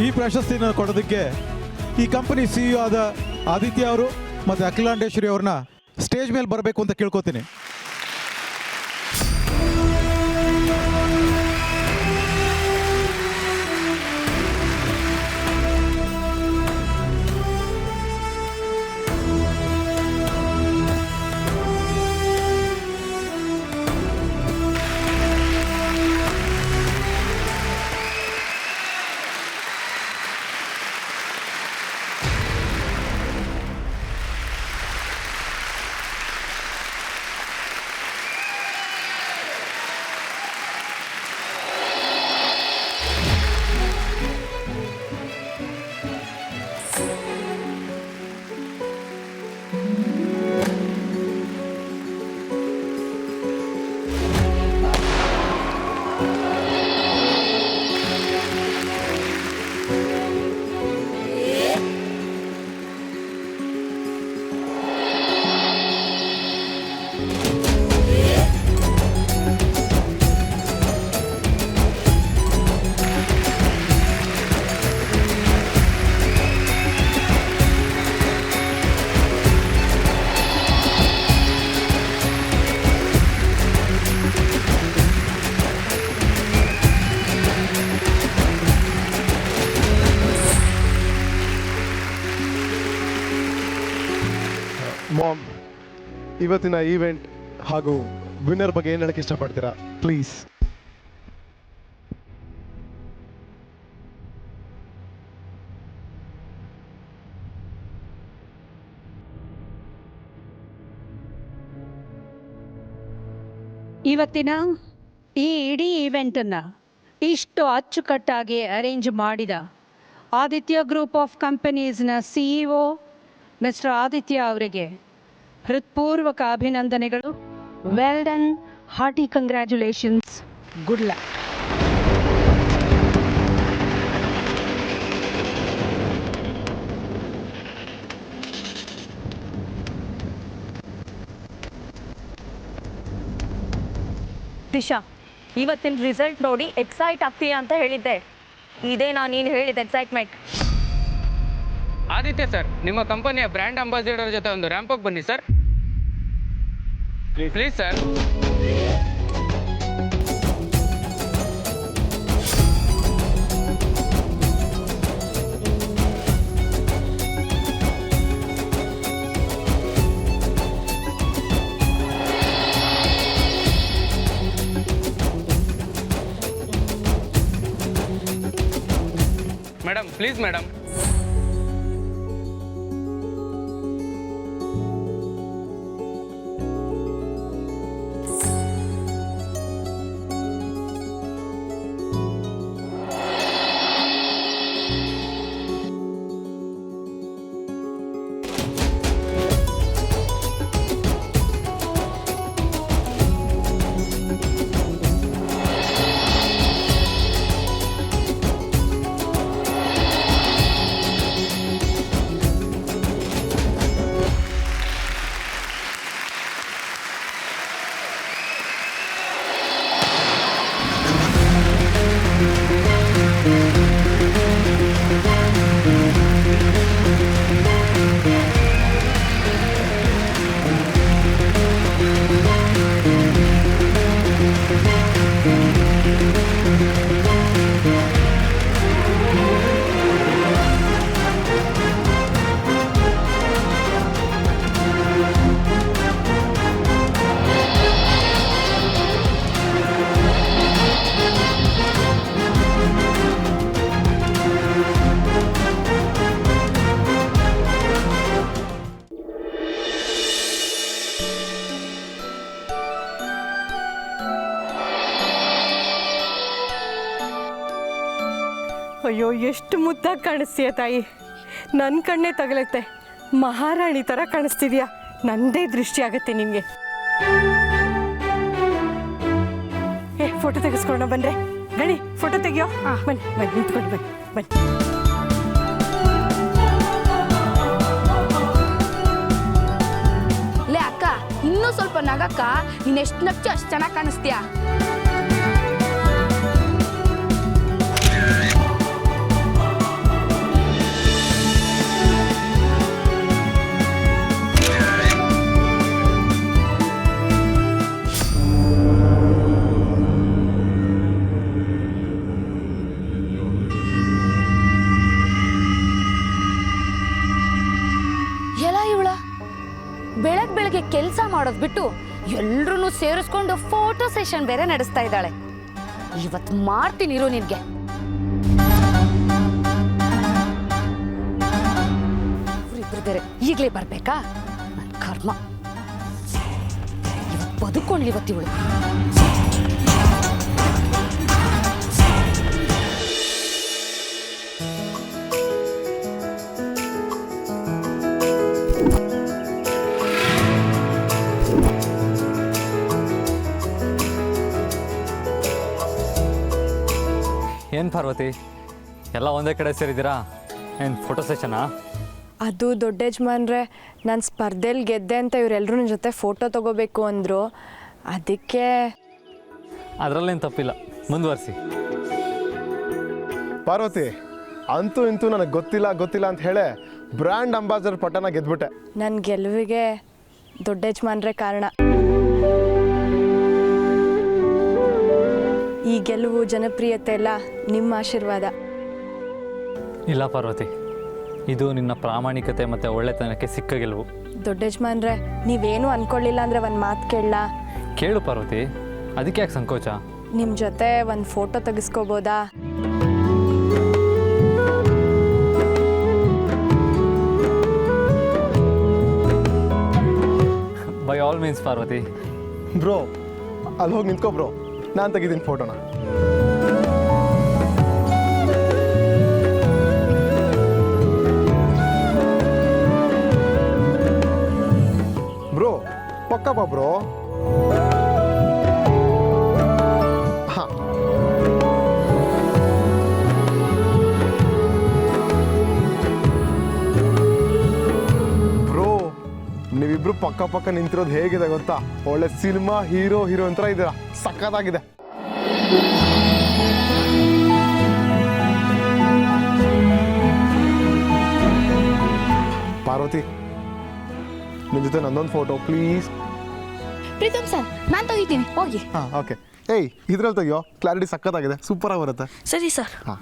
ಈ ಪ್ರಶಸ್ತಿನ ಕೊಡೋದಕ್ಕೆ ಈ ಕಂಪನಿ CEO ಆದ ಆದಿತ್ಯ ಅವರು ಮತ್ತು ಅಖಿಲಾಂಡೇಶ್ವರಿ ಅವ್ರನ್ನ ಸ್ಟೇಜ್ ಮೇಲೆ ಬರಬೇಕು ಅಂತ ಕೇಳ್ಕೊತೀನಿ. ಮಾಮ್, ಇವತ್ತಿನ ಈವೆಂಟ್ ಹಾಗೂ ವಿನ್ನರ್ ಬಗ್ಗೆ ಏನು ಹೇಳಕ್ಕೆ ಇಷ್ಟಪಡ್ತೀರಾ ಪ್ಲೀಸ್? ಇವತ್ತಿನ ಈ ಇಡೀ ಈವೆಂಟನ್ನು ಇಷ್ಟು ಅಚ್ಚುಕಟ್ಟಾಗಿ ಅರೇಂಜ್ ಮಾಡಿದ ಆದಿತ್ಯ ಗ್ರೂಪ್ ಆಫ್ ಕಂಪನೀಸ್ನ CEO ಮಿಸ್ಟರ್ ಆದಿತ್ಯ ಅವರಿಗೆ ಹೃತ್ಪೂರ್ವಕ ಅಭಿನಂದನೆಗಳು. Well done, hearty congratulations, good luck. Disha, ಇವತ್ತಿನ ರಿಸಲ್ಟ್ ನೋಡಿ ಎಕ್ಸೈಟ್ ಆಗ್ತೀಯಾ ಅಂತ ಹೇಳಿದ್ದೆ. ಇದೇನಾ ನೀನು ಹೇಳಿದ ಎಕ್ಸೈಟ್ಮೆಂಟ್? ಆದಿತ್ಯ ಸರ್, ನಿಮ್ಮ ಕಂಪನಿಯ ಬ್ರ್ಯಾಂಡ್ ಅಂಬಾಸಿಡರ್ ಜೊತೆ ಒಂದು ರ್ಯಾಂಪಕ್ಕೆ ಬನ್ನಿ sir. Please sir. Madam, please madam. ಅಯ್ಯೋ, ಎಷ್ಟು ಮುದ್ದಾಗಿ ಕಾಣಿಸ್ತೀಯ ತಾಯಿ. ನನ್ನ ಕಣ್ಣೇ ತಗಲುತ್ತೆ. ಮಹಾರಾಣಿ ಥರ ಕಾಣಿಸ್ತಿದ್ಯಾ. ನಂದೇ ದೃಷ್ಟಿ ಆಗುತ್ತೆ ನಿಮಗೆ. ಫೋಟೋ ತೆಗೆಸ್ಕೊಳ್ಳೋಣ ಬನ್ರೆ. ಗಣಿ, ಫೋಟೋ ತೆಗಿಯೋ. ಬನ್ನಿ ಬನ್ನಿ, ನಿಂತ್ಕೊಂಡು ಬನ್ನಿ ಬನ್ನಿ. ಲೇ ಅಕ್ಕ, ಇನ್ನೂ ಸ್ವಲ್ಪ ನಗಕ್ಕ. ನೀನು ಎಷ್ಟು ನಗ್ಚು ಅಷ್ಟು ಚೆನ್ನಾಗಿ ಕಾಣಿಸ್ತೀಯ. ಕೆಲಸ ಮಾಡೋದು ಬಿಟ್ಟು ಎಲ್ರೂ ಸೇರಿಸ್ಕೊಂಡು ಫೋಟೋ ಸೆಷನ್ ಬೇರೆ ನಡೆಸ್ತಾ ಇದ್ದಾಳೆ. ಇವತ್ತು ಮಾಡ್ತೀನಿ ಇರು ನಿನ್ಗೆ. ಇವ್ರಿಬ್ರು ಬೇರೆ ಈಗಲೇ ಬರ್ಬೇಕಾ? ನನ್ನ ಕರ್ಮ. ಇವತ್ತು ಬದುಕೊಂಡ್ಲಿ ಇವತ್ತಿವಳು. ಏನು ಪಾರ್ವತಿ ಎಲ್ಲ ಒಂದೇ ಕಡೆ ಸೇರಿದ್ದೀರಾ? ಏನು ಫೋಟೋ ಸೆಷನಾ? ಅದು ದೊಡ್ಡ ಯಜಮಾನ್ರೆ, ನಾನು ಸ್ಪರ್ಧೆಯಲ್ಲಿ ಗೆದ್ದೆ ಅಂತ ಇವರೆಲ್ಲರೂ ನನ್ನ ಜೊತೆ ಫೋಟೋ ತೊಗೋಬೇಕು ಅಂದರು. ಅದಕ್ಕೆ ಅದರಲ್ಲೇನು ತಪ್ಪಿಲ್ಲ, ಮುಂದುವರಿಸಿ. ಪಾರ್ವತಿ, ಅಂತೂ ಇಂತೂ ನನಗೆ ಗೊತ್ತಿಲ್ಲ ಅಂತ ಹೇಳಿ ಬ್ರ್ಯಾಂಡ್ ಅಂಬಾಸಿಡರ್ ಪಟ್ಟನ ಗೆದ್ಬಿಟ್ಟೆ. ನನ್ನ ಗೆಲುವಿಗೆ ದೊಡ್ಡ ಯಜಮಾನ್ರೆ ಕಾರಣ. ಈ ಗೆಲುವು ಜನಪ್ರಿಯತೆ ಎಲ್ಲ ನಿಮ್ಮ ಆಶೀರ್ವಾದ. ಇಲ್ಲ ಪಾರ್ವತಿ, ಇದು ನಿನ್ನ ಪ್ರಾಮಾಣಿಕತೆ ಮತ್ತು ಒಳ್ಳೆತನಕ್ಕೆ ಸಿಕ್ಕ ಗೆಲುವು. ದೊಡ್ಡ ಯಜಮಾನ್ರೆ, ನೀವೇನು ಅಂದ್ಕೊಳ್ಳಿಲ್ಲ ಅಂದರೆ ಒಂದು ಮಾತು ಕೇಳಲಾ? ಕೇಳು ಪಾರ್ವತಿ, ಅದಕ್ಕೆ ಯಾಕೆ ಸಂಕೋಚ? ನಿಮ್ಮ ಜೊತೆ ಒಂದು ಫೋಟೋ ತೆಗೆಸ್ಕೋಬೋದಾ? By all means Parvathi. Bro, ಅಲ್ಲಿ ಹೋಗಿ ನಿಂತ್ಕೋ ಬ್ರೋ, ನಾನು ತೆಗಿದ್ದೀನಿ ಫೋಟೋನ. ಬ್ರೋ ಪಕ್ಕ ಬಾ ಬ್ರೋ. ಹಾಂ, ಬ್ರೋ ನೀವಿಬ್ರು ಪಕ್ಕ ನಿಂತಿರೋದು ಹೇಗಿದೆ ಗೊತ್ತಾ? ಒಳ್ಳೆ ಸಿನಿಮಾ ಹೀರೋ ಅಂತ ಇದ್ದೀರಾ, ಸಖತ್ತಾಗಿದೆ. ಪಾರ್ವತಿ, ನಿನ್ನ ಜೊತೆ ನನ್ನೊಂದು ಫೋಟೋ ಪ್ಲೀಸ್. ಪ್ರೀತಮ್ ಸರ್, ನಾನು ತೆಗಿತೀನಿ, ಹೋಗಿ. ಹಾಂ ಓಕೆ. ಏಯ್, ಇದ್ರಲ್ಲಿ ತೆಗಿಯೋ, ಕ್ಲಾರಿಟಿ ಸಖತ್ತಾಗಿದೆ, ಸೂಪರಾಗಿ ಬರುತ್ತೆ. ಸರಿ ಸರ್. ಹಾಂ.